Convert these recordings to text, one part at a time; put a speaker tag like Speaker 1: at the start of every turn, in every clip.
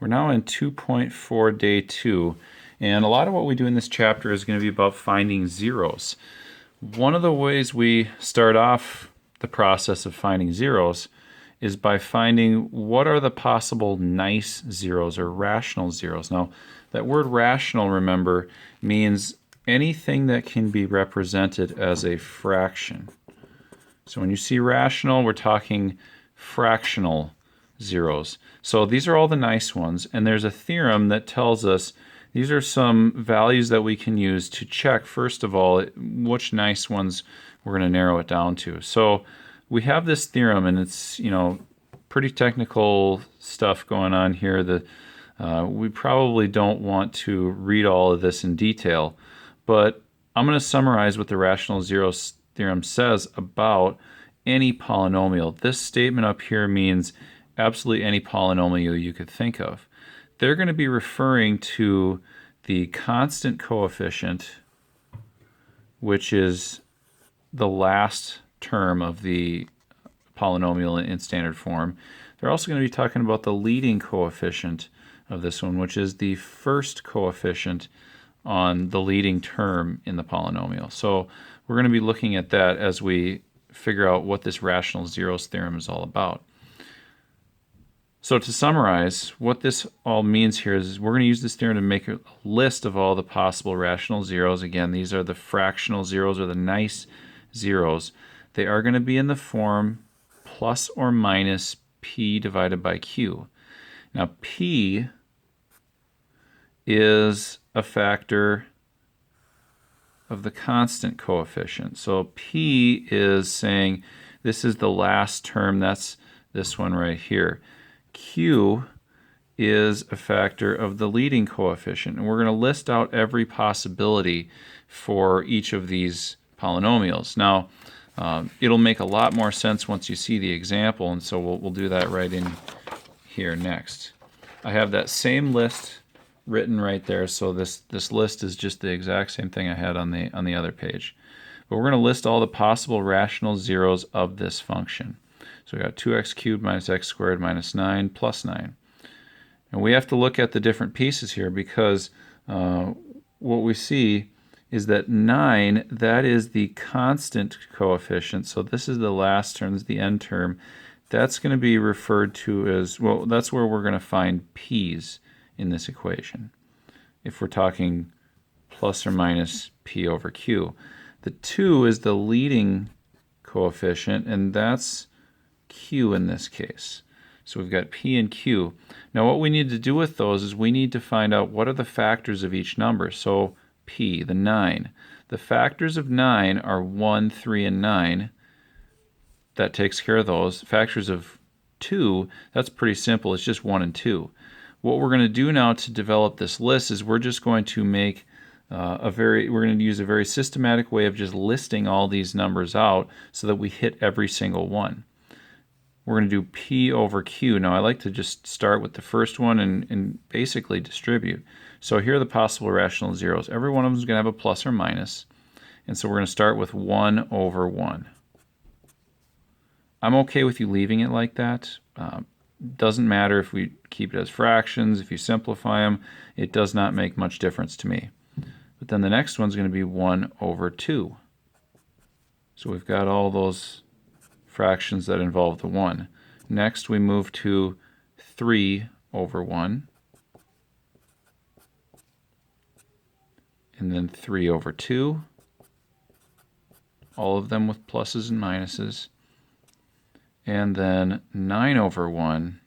Speaker 1: We're now in 2.4 day 2, and a lot of what we do in this chapter is going to be about finding zeros. One of the ways we start off the process of finding zeros is by finding what are the possible nice zeros or rational zeros. Now, that word rational, remember, means anything that can be represented as a fraction. So when you see rational, we're talking fractional zeros. So these are all the nice ones, and there's a theorem that tells us these are some values that we can use to check, first of all, which nice ones we're going to narrow it down to. So we have this theorem, and it's, pretty technical stuff going on here. We probably don't want to read all of this in detail, but I'm going to summarize what the rational zeros theorem says about any polynomial. This statement up here means absolutely any polynomial you could think of. They're going to be referring to the constant coefficient, which is the last term of the polynomial in standard form. They're also going to be talking about the leading coefficient of this one, which is the first coefficient on the leading term in the polynomial. So we're going to be looking at that as we figure out what this rational zeros theorem is all about. So to summarize, what this all means here is we're going to use this theorem to make a list of all the possible rational zeros. Again, these are the fractional zeros or the nice zeros. They are going to be in the form plus or minus p divided by q. Now, p is a factor of the constant coefficient. So p is saying this is the last term, that's this one right here. Q is a factor of the leading coefficient, and we're going to list out every possibility for each of these polynomials. Now, it'll make a lot more sense once you see the example, and so we'll do that right in here next. I have that same list written right there, so this list is just the exact same thing I had on the other page. But we're going to list all the possible rational zeros of this function. So we got 2x cubed minus x squared minus 9 plus 9. And we have to look at the different pieces here because what we see is that 9, that is the constant coefficient. So this is the last term, this is the end term. That's going to be referred to as, well, that's where we're going to find p's in this equation, if we're talking plus or minus p over q. The 2 is the leading coefficient, and that's q in this case. So we've got p and q. Now what we need to do with those is we need to find out what are the factors of each number. So p, the 9. The factors of 9 are 1, 3, and 9. That takes care of those. Factors of 2, that's pretty simple. It's just 1 and 2. What we're going to do now to develop this list is we're just going to make we're going to use a very systematic way of just listing all these numbers out so that we hit every single one. We're going to do p over q. Now I like to just start with the first one and basically distribute. So here are the possible rational zeros. Every one of them is going to have a plus or minus. And so we're going to start with 1 over 1. I'm okay with you leaving it like that. Doesn't matter if we keep it as fractions, if you simplify them, it does not make much difference to me. But then the next one's going to be 1 over 2. So we've got all those fractions that involve the 1. Next we move to 3 over 1. And then 3 over 2. All of them with pluses and minuses. And then 9 over 1.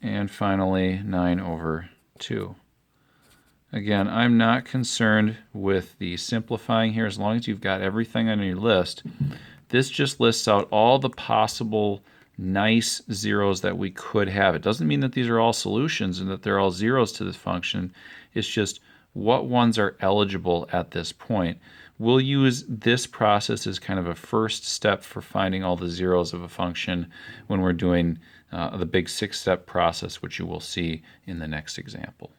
Speaker 1: And finally 9 over 2. Again, I'm not concerned with the simplifying here as long as you've got everything on your list. This just lists out all the possible nice zeros that we could have. It doesn't mean that these are all solutions and that they're all zeros to this function. It's just what ones are eligible at this point. We'll use this process as kind of a first step for finding all the zeros of a function when we're doing the big 6-step process, which you will see in the next example.